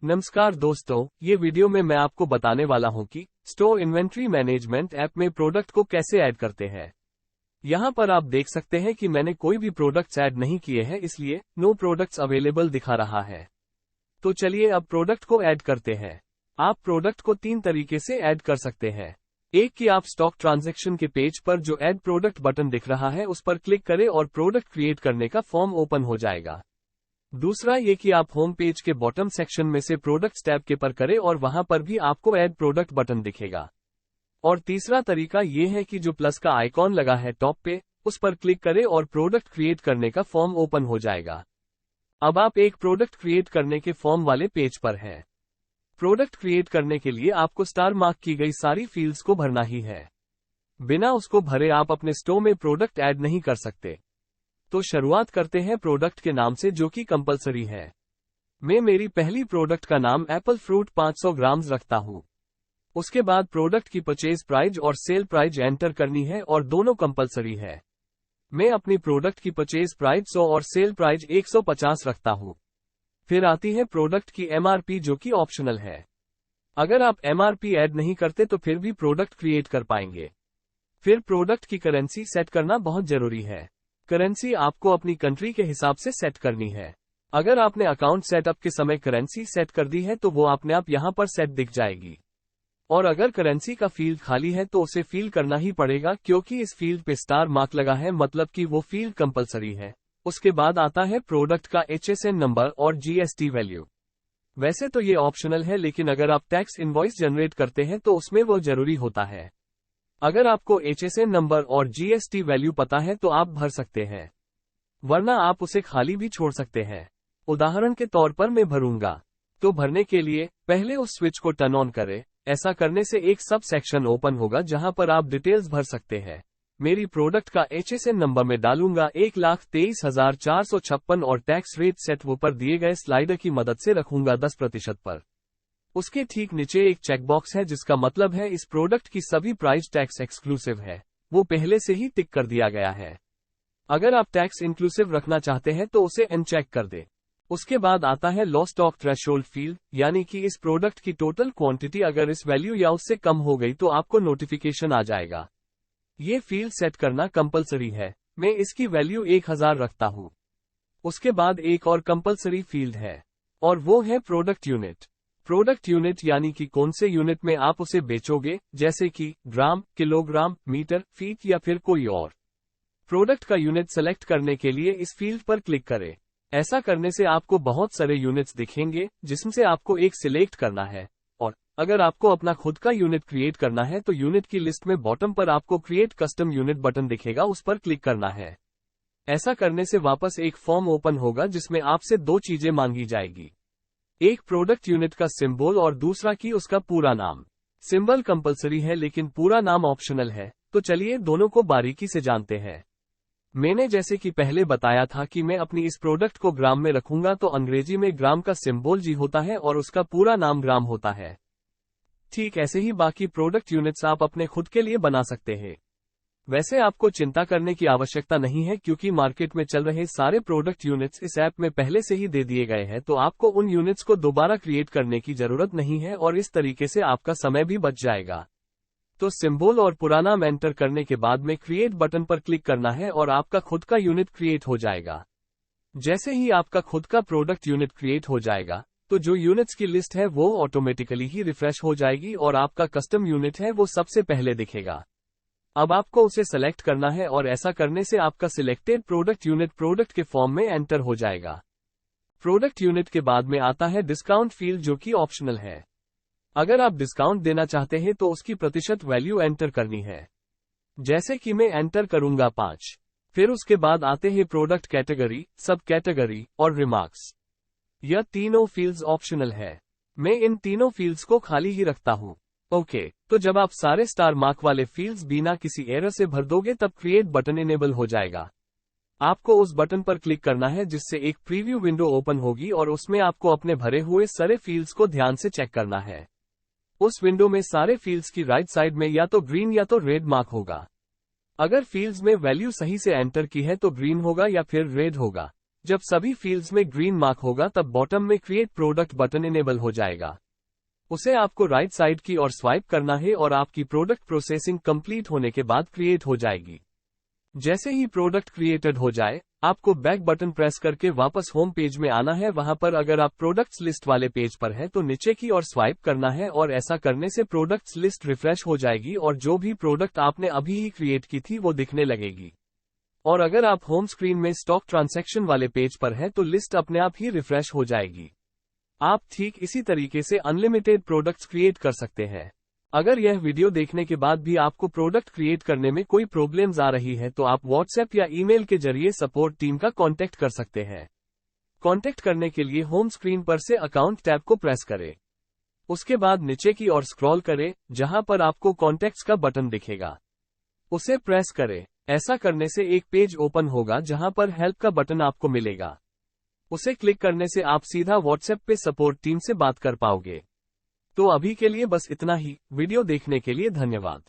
नमस्कार दोस्तों, ये वीडियो में मैं आपको बताने वाला हूं कि स्टोर इन्वेंट्री मैनेजमेंट ऐप में प्रोडक्ट को कैसे ऐड करते हैं। यहां पर आप देख सकते हैं कि मैंने कोई भी प्रोडक्ट्स ऐड नहीं किए हैं, इसलिए नो प्रोडक्ट्स अवेलेबल दिखा रहा है। तो चलिए अब प्रोडक्ट को ऐड करते हैं। आप प्रोडक्ट को 3 तरीके से ऐड कर सकते हैं। एक कि आप स्टॉक ट्रांजैक्शन के पेज पर जो ऐड प्रोडक्ट बटन दिख रहा है उस पर क्लिक करें और प्रोडक्ट क्रिएट करने का फॉर्म ओपन हो जाएगा। दूसरा ये कि आप होम पेज के बॉटम सेक्शन में से प्रोडक्ट्स टैब के पर करें और वहां पर भी आपको ऐड प्रोडक्ट बटन दिखेगा। और तीसरा तरीका ये है कि जो प्लस का आइकॉन लगा है टॉप पे, उस पर क्लिक करें और प्रोडक्ट क्रिएट करने का फॉर्म ओपन हो जाएगा। अब आप एक प्रोडक्ट क्रिएट करने के फॉर्म वाले पेज पर हैं। प्रोडक्ट क्रिएट करने के लिए आपको स्टार मार्क की गई सारी फील्ड्स को भरना ही है। बिना उसको भरे आप अपने स्टोर में प्रोडक्ट ऐड नहीं कर सकते। तो शुरुआत करते हैं प्रोडक्ट के नाम से, जो कि कंपलसरी है। मैं मेरी पहली प्रोडक्ट का नाम एप्पल फ्रूट 500 ग्राम्स रखता हूं। उसके बाद प्रोडक्ट की परचेज प्राइस और सेल प्राइस एंटर करनी है और दोनों कंपलसरी है। मैं अपनी प्रोडक्ट की परचेज प्राइस 100 और सेल प्राइस 150 रखता हूं। फिर आती है प्रोडक्ट की एमआरपी, जो कि ऑप्शनल है। अगर आप एमआरपी ऐड नहीं करते तो फिर भी प्रोडक्ट क्रिएट कर पाएंगे। फिर प्रोडक्ट की करेंसी सेट करना बहुत जरूरी है। करेंसी आपको अपनी कंट्री के हिसाब से सेट करनी है। अगर आपने अकाउंट सेटअप के समय करेंसी सेट कर दी है तो वो अपने आप यहां पर सेट दिख जाएगी। और अगर करेंसी का फील्ड खाली है तो उसे फिल करना ही पड़ेगा, क्योंकि इस फील्ड पे स्टार मार्क लगा है, मतलब कि वो फील्ड कंपलसरी है। उसके बाद आता है प्रोडक्ट का HSN नंबर और GST वैल्यू। वैसे तो ये ऑप्शनल है, लेकिन अगर आप टैक्स इनवॉइस जनरेट करते हैं तो उसमें वो जरूरी होता है। अगर आपको HSN नंबर और GST वैल्यू पता है तो आप भर सकते हैं, वरना आप उसे खाली भी छोड़ सकते हैं। उदाहरण के तौर पर मैं भरूंगा। तो भरने के लिए पहले उस स्विच को टर्न ऑन करें। ऐसा करने से एक सब सेक्शन ओपन होगा जहां पर आप डिटेल्स भर सकते हैं। मेरी प्रोडक्ट का HSN नंबर में डालूंगा 1,23,456 और टैक्स रेट सेट ऊपर दिए गए स्लाइडर की मदद से रखूंगा 10% पर। उसके ठीक नीचे एक चेकबॉक्स है, जिसका मतलब है इस प्रोडक्ट की सभी प्राइस टैक्स एक्सक्लूसिव है। वो पहले से ही टिक कर दिया गया है। अगर आप टैक्स इंक्लूसिव रखना चाहते हैं तो उसे अनचेक कर दें। उसके बाद आता है लॉ स्टॉक थ्रेशोल्ड फील्ड, यानी कि इस प्रोडक्ट की टोटल क्वांटिटी अगर इस वैल्यू या उससे कम हो गई तो आपको नोटिफिकेशन आ जाएगा। ये फील्ड सेट करना कंपलसरी है। मैं इसकी वैल्यू 1000 रखता हूं। उसके बाद एक और कंपलसरी फील्ड है, और वो है प्रोडक्ट यूनिट। प्रोडक्ट यूनिट यानी कि कौन से यूनिट में आप उसे बेचोगे, जैसे कि ग्राम, किलोग्राम, मीटर, फीट या फिर कोई और। प्रोडक्ट का यूनिट सेलेक्ट करने के लिए इस फील्ड पर क्लिक करें। ऐसा करने से आपको बहुत सारे यूनिट्स दिखेंगे, जिसमें से आपको एक सिलेक्ट करना है। और अगर आपको अपना खुद का यूनिट क्रिएट करना है तो यूनिट की लिस्ट में बॉटम पर आपको क्रिएट कस्टम यूनिट बटन दिखेगा, उस पर क्लिक करना है। ऐसा करने से वापस एक फॉर्म ओपन होगा जिसमें आपसे 2 चीजें मांगी जाएगी। एक प्रोडक्ट यूनिट का सिंबल और दूसरा कि उसका पूरा नाम। सिंबल कंपलसरी है लेकिन पूरा नाम ऑप्शनल है। तो चलिए दोनों को बारीकी से जानते हैं। मैंने जैसे कि पहले बताया था कि मैं अपनी इस प्रोडक्ट को ग्राम में रखूंगा, तो अंग्रेजी में ग्राम का सिंबल G होता है और उसका पूरा नाम ग्राम होता है। ठीक ऐसे ही बाकी प्रोडक्ट यूनिट्स आप अपने खुद के लिए बना सकते हैं। वैसे आपको चिंता करने की आवश्यकता नहीं है, क्योंकि मार्केट में चल रहे सारे प्रोडक्ट यूनिट्स इस ऐप में पहले से ही दे दिए गए हैं, तो आपको उन यूनिट्स को दोबारा क्रिएट करने की जरूरत नहीं है और इस तरीके से आपका समय भी बच जाएगा। तो सिंबल और पूरा नाम एंटर करने के बाद में क्रिएट बटन पर क्लिक करना है और आपका खुद का यूनिट क्रिएट हो जाएगा। जैसे ही आपका खुद का प्रोडक्ट यूनिट क्रिएट हो जाएगा, तो जो यूनिट्स की लिस्ट है वो ऑटोमेटिकली ही रिफ्रेश हो जाएगी और आपका कस्टम यूनिट है वो सबसे पहले दिखेगा। अब आपको उसे सेलेक्ट करना है और ऐसा करने से आपका सिलेक्टेड प्रोडक्ट यूनिट प्रोडक्ट के फॉर्म में एंटर हो जाएगा। प्रोडक्ट यूनिट के बाद में आता है डिस्काउंट फील्ड, जो कि ऑप्शनल है। अगर आप डिस्काउंट देना चाहते हैं तो उसकी प्रतिशत वैल्यू एंटर करनी है। जैसे कि मैं एंटर करूंगा 5। फिर उसके बाद आते हैं प्रोडक्ट कैटेगरी, सब कैटेगरी और रिमार्क्स। यह तीनों फील्ड्स ऑप्शनल है। मैं इन तीनों फील्ड्स को खाली ही रखता हूं। ओके, तो जब आप सारे स्टार मार्क वाले फील्ड्स बिना किसी एरर से भर दोगे तब क्रिएट बटन इनेबल हो जाएगा। आपको उस बटन पर क्लिक करना है, जिससे एक प्रीव्यू विंडो ओपन होगी और उसमें आपको अपने भरे हुए सारे फील्ड्स को ध्यान से चेक करना है। उस विंडो में सारे फील्ड्स की राइट साइड में या तो ग्रीन या तो रेड मार्क होगा। अगर फील्ड्स में वैल्यू सही से एंटर की है तो ग्रीन होगा या फिर रेड होगा। जब सभी फील्ड्स में ग्रीन मार्क होगा तब बॉटम में क्रिएट प्रोडक्ट बटन इनेबल हो जाएगा। उसे आपको राइट साइड की ओर स्वाइप करना है और आपकी प्रोडक्ट प्रोसेसिंग कंप्लीट होने के बाद क्रिएट हो जाएगी। जैसे ही प्रोडक्ट क्रिएटेड हो जाए, आपको बैक बटन प्रेस करके वापस होम पेज में आना है। वहां पर अगर आप प्रोडक्ट्स लिस्ट वाले पेज पर हैं तो नीचे की ओर स्वाइप करना है और ऐसा करने से प्रोडक्ट्स लिस्ट रिफ्रेश हो जाएगी और जो भी प्रोडक्ट आपने अभी ही क्रिएट की थी वो दिखने लगेगी। और अगर आप होम स्क्रीन में स्टॉक ट्रांजैक्शन वाले पेज पर हैं तो लिस्ट अपने आप ही रिफ्रेश हो जाएगी। आप ठीक इसी तरीके से अनलिमिटेड प्रोडक्ट्स क्रिएट कर सकते हैं। अगर यह वीडियो देखने के बाद भी आपको प्रोडक्ट क्रिएट करने में कोई प्रॉब्लम्स आ रही है तो आप व्हाट्सएप या ईमेल के जरिए सपोर्ट टीम का कांटेक्ट कर सकते हैं। कांटेक्ट करने के लिए होम स्क्रीन पर से अकाउंट टैब को प्रेस करें। उसके बाद नीचे की ओर स्क्रॉल करें, जहां पर आपको कॉन्टैक्ट्स का बटन दिखेगा, उसे प्रेस करें। ऐसा करने से एक पेज ओपन होगा जहां पर हेल्प का बटन आपको मिलेगा। उसे क्लिक करने से आप सीधा व्हाट्सएप पे सपोर्ट टीम से बात कर पाओगे। तो अभी के लिए बस इतना ही। वीडियो देखने के लिए धन्यवाद।